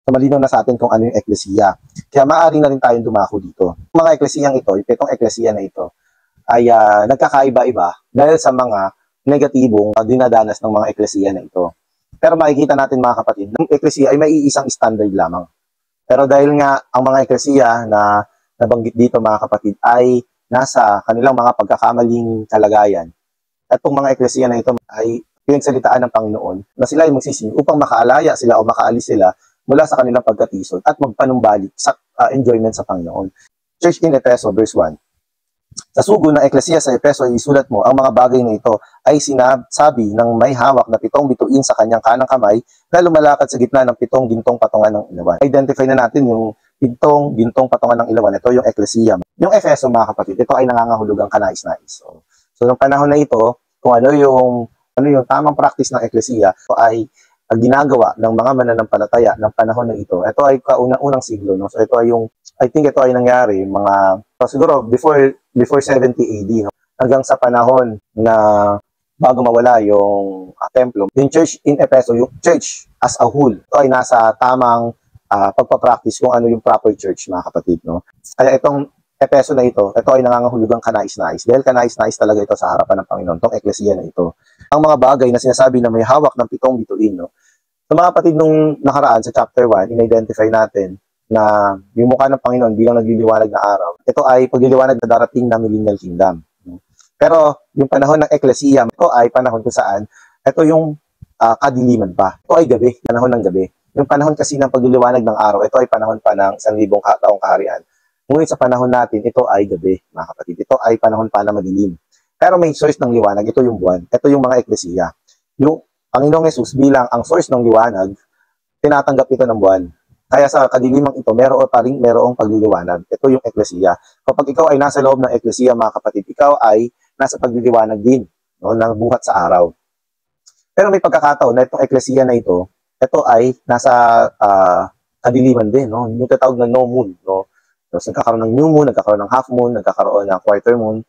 So malinaw na sa atin kung ano yung eklesiya. Kaya maaari na rin tayong dumako dito. Yung mga eklesiyang ito, yung 7 eklesiya na ito, ay nagkakaiba-iba dahil sa mga negatibong dinadanas ng mga eklesiya na ito. Pero makikita natin mga kapatid, ng eklesiya ay may iisang standard lamang. Pero dahil nga ang mga eklesiya na nabanggit dito mga kapatid ay nasa kanilang mga pagkakamaling kalagayan, at itong mga eklesiya na ito ay pinagsalitaan ng Panginoon na sila ay magsising upang makaalaya sila o makaalis sila mula sa kanilang pagkatisod at magpanumbalik sa enjoyment sa Panginoon. Church in Efeso, verse 1. Sa sugo ng eklesiya sa Efeso ay isulat mo, ang mga bagay na ito ay sinasabi ng may hawak na 7 bituin sa kanyang kanang kamay na lumalakad sa gitna ng 7 gintong patungan ng ilawan. Identify na natin yung 7 gintong patungan ng ilawan. Ito yung eklesiya. Yung Efeso mga kapatid, ito ay nangangahulugang kanais-nais. So nung panahon na ito, kung ano yung tamang practice ng eklesiya, ito ay ginagawa ng mga mananampalataya ng panahon na ito. Ito ay kaunang-unang siglo, no? So ito ay I think ito ay nangyari siguro before 70 AD, no? Hanggang sa panahon na bago mawala yung templo. Yung church in Efeso, yung church as a whole, ito ay nasa tamang pagpapractice kung ano yung proper church, mga kapatid, no? Kaya itong Efeso na ito ay nangangahulugang kanais-nais. Dahil kanais-nais talaga ito sa harapan ng Panginoon, itong eklesiya na ito. Ang mga bagay na sinasabi na may hawak ng 7 bituin, no? So mga kapatid, nung nakaraan sa chapter 1, in-identify natin na yung mukha ng Panginoon bilang nagliliwanag na araw. Ito ay pagliliwanag na darating na millennial kingdom. Pero yung panahon ng eklesiya, ito ay panahon kung saan ito yung kadiliman pa. Ito ay gabi, panahon ng gabi. Yung panahon kasi ng pagliliwanag ng araw, ito ay panahon pa ng 1,000 taong kaharian. Ngunit sa panahon natin, ito ay gabi, mga kapatid. Ito ay panahon pa na madilim. Pero may source ng liwanag, ito yung buwan. Ito yung mga eklesiya. Yung Panginoong Yesus bilang ang source ng liwanag, tinatanggap ito ng buwan. Kaya sa kadilimang ito, merong pagliliwanag. Ito yung eklesiya. Kapag ikaw ay nasa loob ng eklesiya, mga kapatid, ikaw ay nasa pagliliwanag din, no, ng buhat sa araw. Pero may pagkakataon na itong eklesiya na ito ay nasa kadiliman din, no? Yung tatawag na no moon, no? So, nagkakaroon ng new moon, nagkakaroon ng half moon, nagkakaroon ng quarter moon.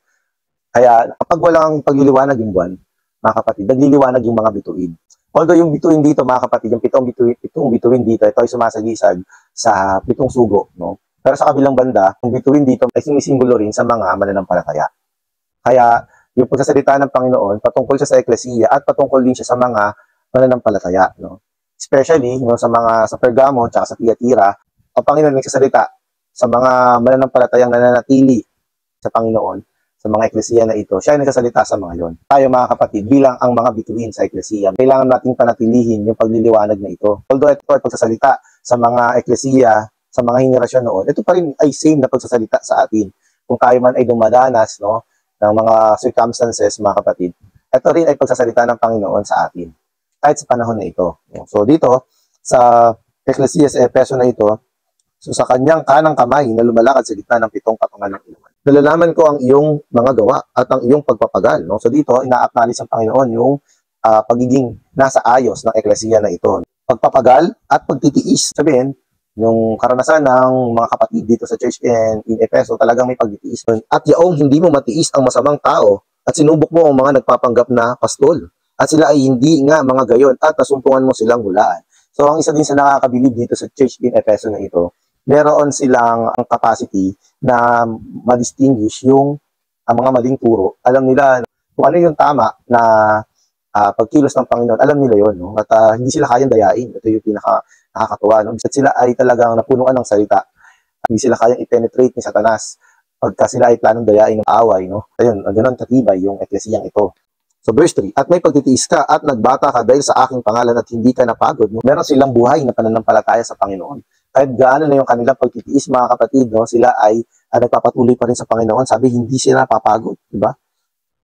Kaya kapag walang pagliliwanag yung buwan, mga kapatid, nagliliwanag yung mga bituin. Although yung bituin dito, mga kapatid, yung 7 bituin dito, ito ay sumasagisag sa 7 sugo, no? Pero sa kabilang banda, yung bituin dito ay sinisimbolo rin sa mga mananampalataya. Kaya yung pagsasalita ng Panginoon, patungkol siya sa eklesiya at patungkol din siya sa mga mananampalataya, no? Especially sa Pergamo at sa Thyatira, ang Panginoon nagsasalita sa mga mananampalatayang nananatili sa Panginoon, sa mga eklesiya na ito. Siya ay nagsasalita sa mga yon. Tayo mga kapatid, bilang ang mga bituin sa eklesiya, kailangan nating panatilihin yung pagliliwanag na ito. Although ito ay pagsasalita sa mga eklesiya, sa mga henerasyon noon, ito pa rin ay same na pagsasalita sa atin. Kung tayo man ay dumadanas, no, ng mga circumstances, mga kapatid, ito rin ay pagsasalita ng Panginoon sa atin. Kahit sa panahon na ito. So dito, sa eklesiya sa Efeso na ito, so sa kanyang kanang kamay na lumalakad sa gitna ng 7 patungan ng ilawan. Nalalaman ko ang iyong mga gawa at ang iyong pagpapagal. No? So dito, ina-acknowledge ng Panginoon yung pagiging nasa ayos ng eklesiya na ito. Pagpapagal at pagtitiis. Sabihin, yung karanasan ng mga kapatid dito sa church in Efeso, talagang may pagtitiis. At yaong hindi mo matiis ang masamang tao at sinubok mo ang mga nagpapanggap na pastol. At sila ay hindi nga mga gayon at nasumpungan mo silang hulaan. So ang isa din sa nakakabilib dito sa church in Efeso na ito, meron silang ang capacity na ma-distinguish yung mga maling turo. Alam nila kung ano yung tama na pagkilos ng Panginoon. Alam nila yon, no? At hindi sila kayang dayain. Ito yung nakakatuwa. No? At sila ay talagang napunuan ng salita. Hindi sila kayang i-penetrate ni Satanas pagka sila ay planong dayain ng away. No? Ayun, ganoon katibay yung eklesiyang ito. So verse 3, at may pagtitiis ka at nagbata ka dahil sa aking pangalan at hindi ka napagod. No? Meron silang buhay na pananampalataya sa Panginoon. Kahit gaano na yung kanilang pagtitiis, mga kapatid, no, sila ay nagpapatuloy pa rin sa Panginoon. Sabi, hindi sila napapagod, di ba?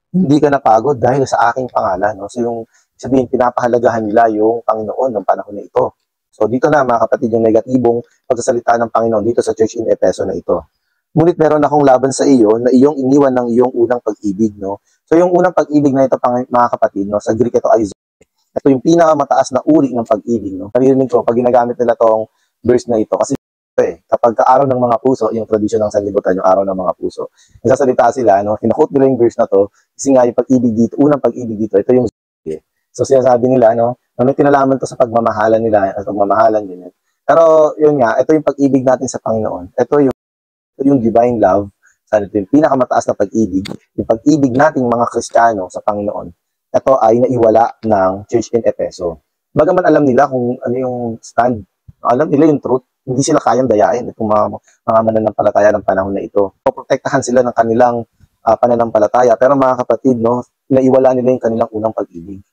Hindi ka napagod dahil sa aking pangalan. No? So yung sabihin, pinapahalagahan nila yung Panginoon ng panahon na ito. So dito na, mga kapatid, yung negatibong pagsasalita ng Panginoon dito sa church in Efeso na ito. Ngunit meron akong laban sa iyo na iyong iniwan ng iyong unang pag-ibig. No? So yung unang pag-ibig na ito, mga kapatid, no, sa Greek ito ay ito yung pinakamataas na uri ng pag-ibig. No? Naririnig ko, pag ginagamit nila itong verse na ito, kasi kapag araw ng mga puso, yung tradisyon ng sanlibutan, yung araw ng mga puso, nagsasalita sila, no? Kinakot nila yung verse na to, kasi nga yung pag-ibig dito, unang pag-ibig dito, ito yung so sinasabi nila, no, na may kinalaman to sa pagmamahalan nila, at pagmamahalan din, Pero yun nga, ito yung pag-ibig natin sa Panginoon. Ito yung divine love. Ito yung pinakamataas na pag-ibig. Yung pag-ibig nating mga Kristiyano sa Panginoon. Ito ay naiwala ng Church in Efeso. Bagaman alam nila kung ano yung stand, alam nila yung truth, hindi sila kayang dayain itong mga mananampalataya ng panahon na ito. Poprotektahan sila ng kanilang pananampalataya. Pero mga kapatid, no, naiwala nila yung kanilang unang pag-ibig.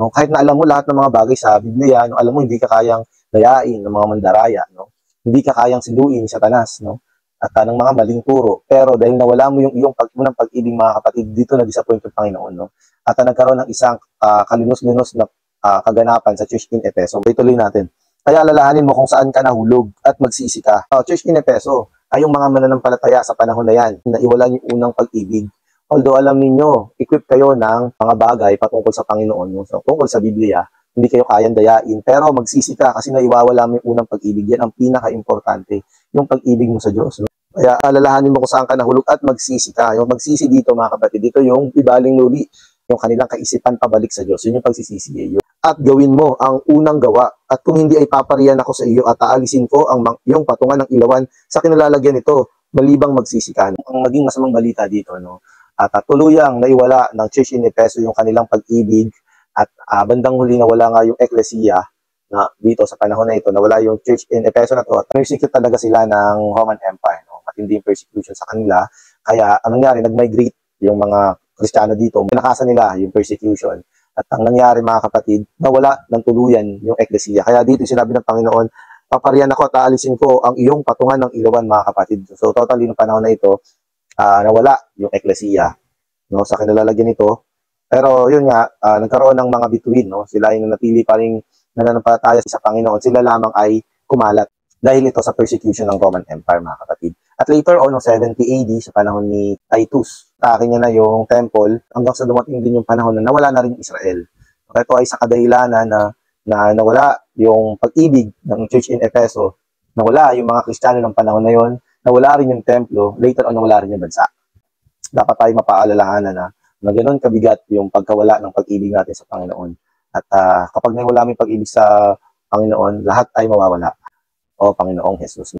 No? Kahit na alam mo lahat ng mga bagay sa Biblia, no, alam mo hindi ka kayang dayain ng mga mandaraya, no? Hindi ka kayang siluin sa Satanas, no? At ng mga maling turo. Pero dahil nawala mo yung iyong unang pag-ibig, mga kapatid, dito na-disappoint yung Panginoon, no? At nagkaroon ng isang kalunos-lunos na kaganapan sa Church in Efeso. Ituloy natin. Kaya alalahanin mo kung saan ka nahulog at magsisi ka. Church in Efeso ay yung mga mananampalataya sa panahon na yan na iwalan yung unang pag-ibig. Although alam niyo, equip kayo ng mga bagay patungkol sa Panginoon, no? So, tungkol sa Biblia, hindi kayo kayang dayain, pero magsisi ka kasi naiwawala mo yung unang pag-ibig. Yan ang pinaka-importante, yung pag-ibig mo sa Diyos. No? Kaya alalahanin mo kung saan ka nahulog at magsisi ka. Yung magsisi dito, mga kapatid, dito yung ibaling luli, yung kanilang kaisipan pabalik sa Diyos. Yun yung pagsisisi iyo. At gawin mo ang unang gawa. At kung hindi ay papariyan ako sa iyo at aalisin ko yung patungan ng ilawan sa kinalalagyan nito, malibang magsisi ka. Ang maging masamang balita dito, no? At tuluyang naiwala ng Church in Efeso yung kanilang pag-ibig at bandang huli nawala nga yung Ecclesia na dito sa panahon na ito, nawala yung Church in Efeso na to at persecute talaga sila ng Roman Empire, no? Matindi yung persecution sa kanila. Kaya anong nangyari, nag-migrate yung mga Kristiyano dito, pinakasan nila yung persecution. At ang nangyari, mga kapatid, nawala ng tuluyan yung Ecclesia. Kaya dito sinabi ng Panginoon, papariyan ako at aalisin ko ang iyong patungan ng ilawan, mga kapatid. So totally ng panahon na ito, nawala yung Ecclesia, no, sa kinalalagyan nito. Pero yun nga, nagkaroon ng mga bituin, no? Sila yung natili pa rin nananampalataya sa Panginoon. Sila lamang ay kumalat dahil ito sa persecution ng Roman Empire, mga kapatid. At later on, noong 70 AD, sa panahon ni Titus, atake niya na yung temple hanggang sa dumating din yung panahon na nawala na rin Israel. Ito ay sa kadahilanan na nawala yung pag-ibig ng Church in Efeso, nawala yung mga Kristiyano ng panahon na yon, nawala rin yung templo, later on nawala rin yung bansa. Dapat tayo mapaalalahanan na ganoon kabigat yung pagkawala ng pag-ibig natin sa Panginoon. At kapag nawala mo yung pag-ibig sa Panginoon, lahat ay mawawala. O Panginoong Jesus.